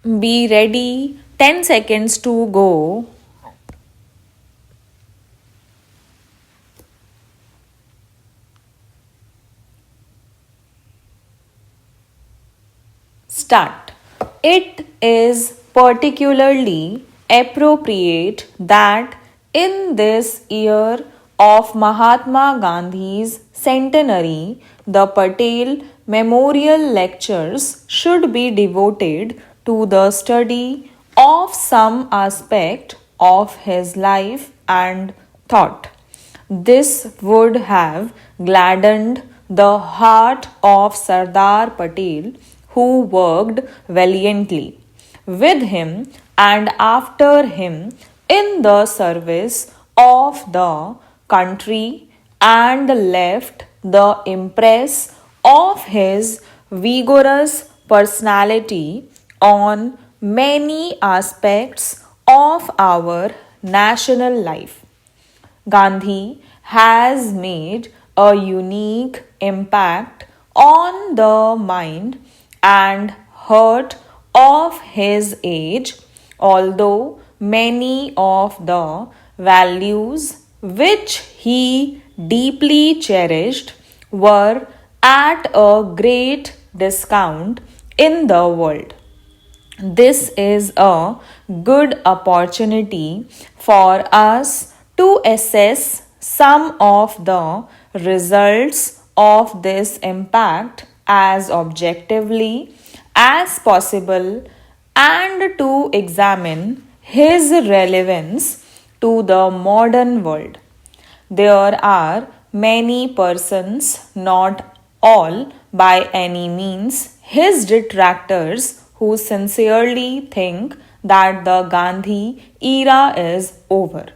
Be ready. 10 seconds to go. Start. It is particularly appropriate that in this year of Mahatma Gandhi's centenary, the Patel Memorial Lectures should be devoted to the study of some aspect of his life and thought. This would have gladdened the heart of Sardar Patel, who worked valiantly with him and after him in the service of the country and left the impress of his vigorous personality on many aspects of our national life. Gandhi has made a unique impact on the mind and heart of his age, although many of the values which he deeply cherished were at a great discount in the world. This is a good opportunity for us to assess some of the results of this impact as objectively as possible and to examine his relevance to the modern world. There are many persons, not all by any means, his detractors who sincerely think that the Gandhi era is over.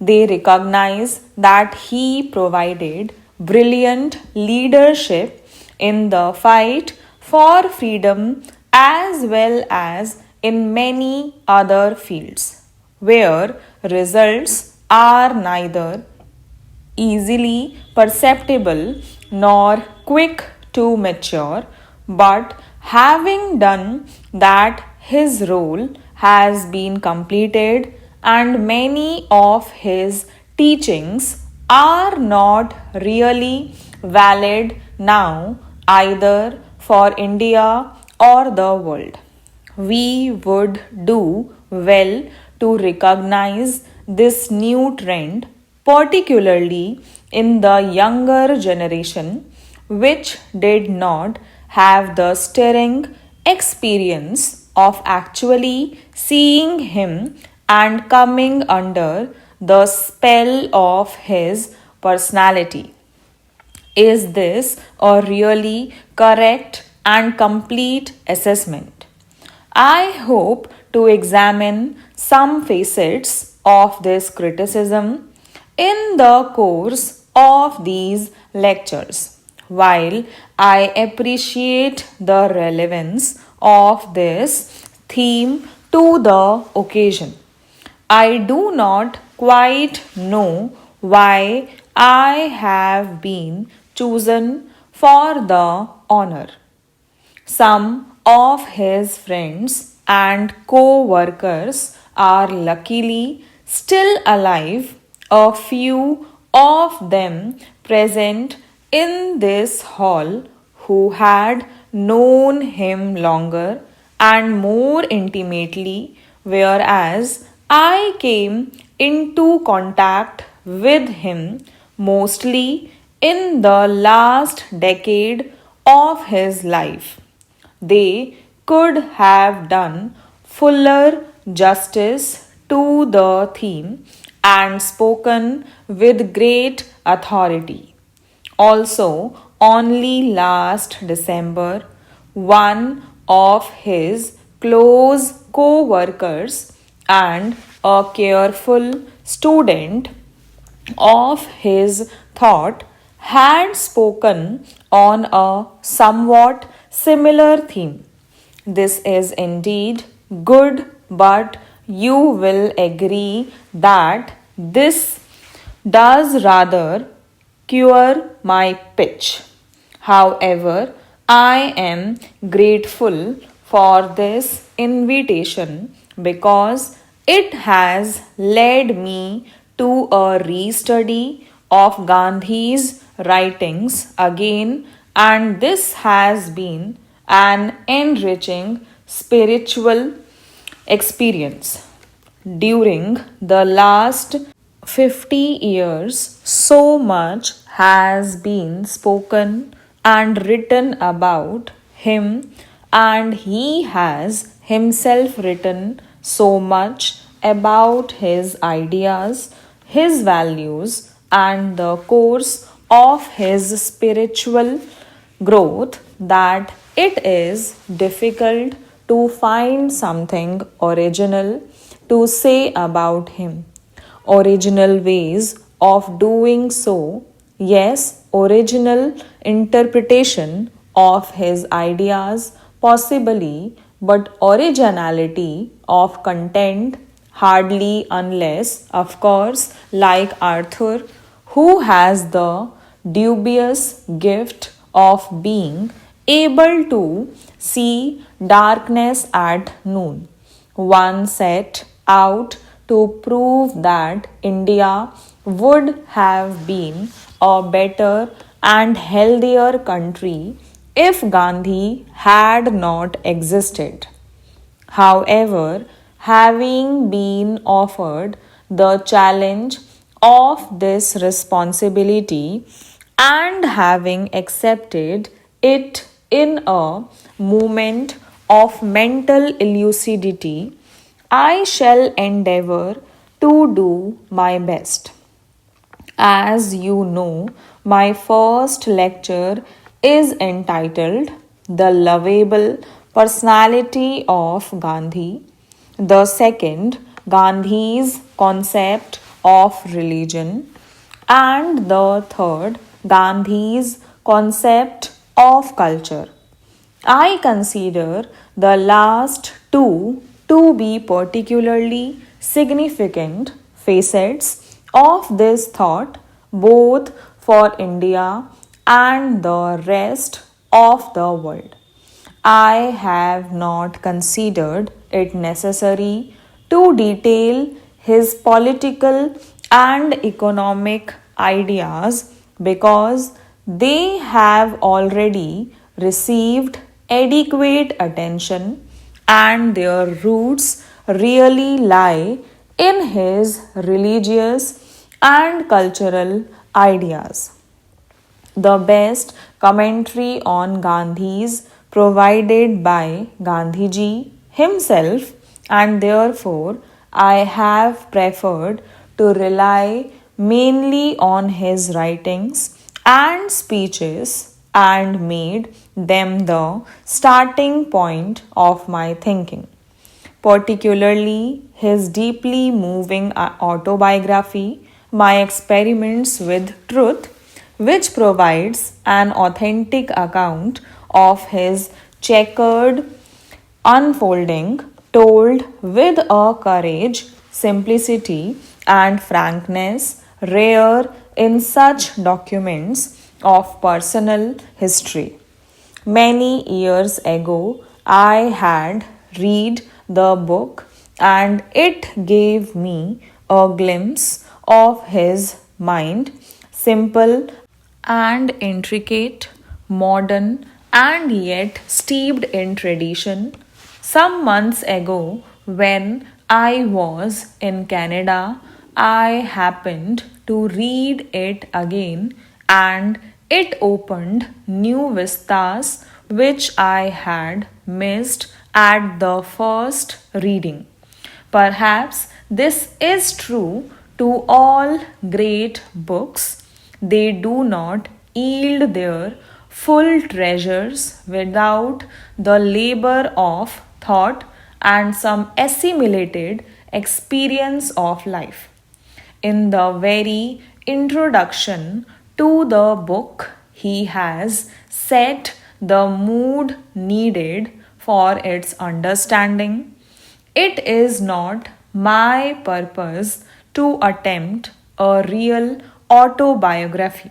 They recognize that he provided brilliant leadership in the fight for freedom as well as in many other fields, where results are neither easily perceptible nor quick to mature, but having done that, his role has been completed, and many of his teachings are not really valid now either for India or the world. We would do well to recognize this new trend, particularly in the younger generation, which did not have the stirring experience of actually seeing him and coming under the spell of his personality. Is this a really correct and complete assessment? I hope to examine some facets of this criticism in the course of these lectures. While I appreciate the relevance of this theme to the occasion, I do not quite know why I have been chosen for the honor. Some of his friends and co workers are luckily still alive, a few of them present in this hall who had known him longer and more intimately, whereas I came into contact with him mostly in the last decade of his life. They could have done fuller justice to the theme and spoken with great authority. Also, only last December, one of his close co workers and a careful student of his thought had spoken on a somewhat similar theme. This is indeed good, but you will agree that this does rather cure my pitch. However, I am grateful for this invitation because it has led me to a restudy of Gandhi's writings again, and this has been an enriching spiritual experience. During the last 50 years, so much has been spoken and written about him, and he has himself written so much about his ideas, his values, and the course of his spiritual growth that it is difficult to find something original to say about him. Original ways of doing so, yes, original interpretation of his ideas, possibly, but originality of content, hardly, unless, of course, like Arthur, who has the dubious gift of being able to see darkness at noon. One set out to prove that India would have been a better and healthier country if Gandhi had not existed. However, having been offered the challenge of this responsibility and having accepted it in a moment of mental lucidity, I shall endeavor to do my best. As you know, my first lecture is entitled The Lovable Personality of Gandhi. The second, Gandhi's Concept of Religion. And the third, Gandhi's Concept of Culture. I consider the last two to be particularly significant facets of this thought, both for India and the rest of the world. I have not considered it necessary to detail his political and economic ideas because they have already received adequate attention and their roots really lie in his religious and cultural ideas. The best commentary on Gandhi's provided by Gandhiji himself, and therefore I have preferred to rely mainly on his writings and speeches and made them the starting point of my thinking, particularly his deeply moving autobiography, My Experiments with Truth, which provides an authentic account of his checkered unfolding, told with a courage, simplicity, and frankness rare in such documents of personal history. Many years ago, I had read the book and it gave me a glimpse of his mind, simple and intricate, modern and yet steeped in tradition. Some months ago, when I was in Canada, I happened to read it again and it opened new vistas which I had missed at the first reading. Perhaps this is true to all great books. They do not yield their full treasures without the labor of thought and some assimilated experience of life. In the very introduction to the book, he has set the mood needed for its understanding. It is not my purpose to attempt a real autobiography.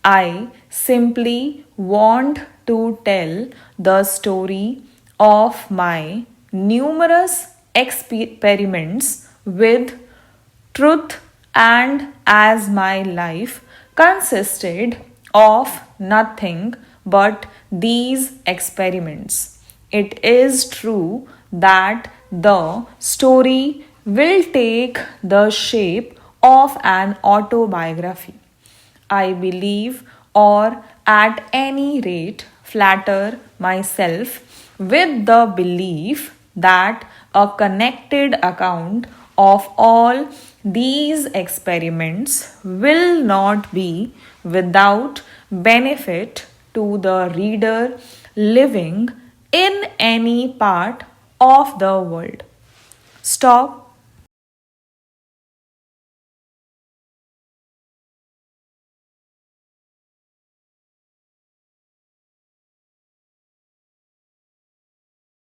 I simply want to tell the story of my numerous experiments with truth and as my life consisted of nothing but these experiments. It is true that the story will take the shape of an autobiography. I believe, or at any rate, flatter myself with the belief that a connected account of all these experiments will not be without benefit to the reader living in any part of the world. Stop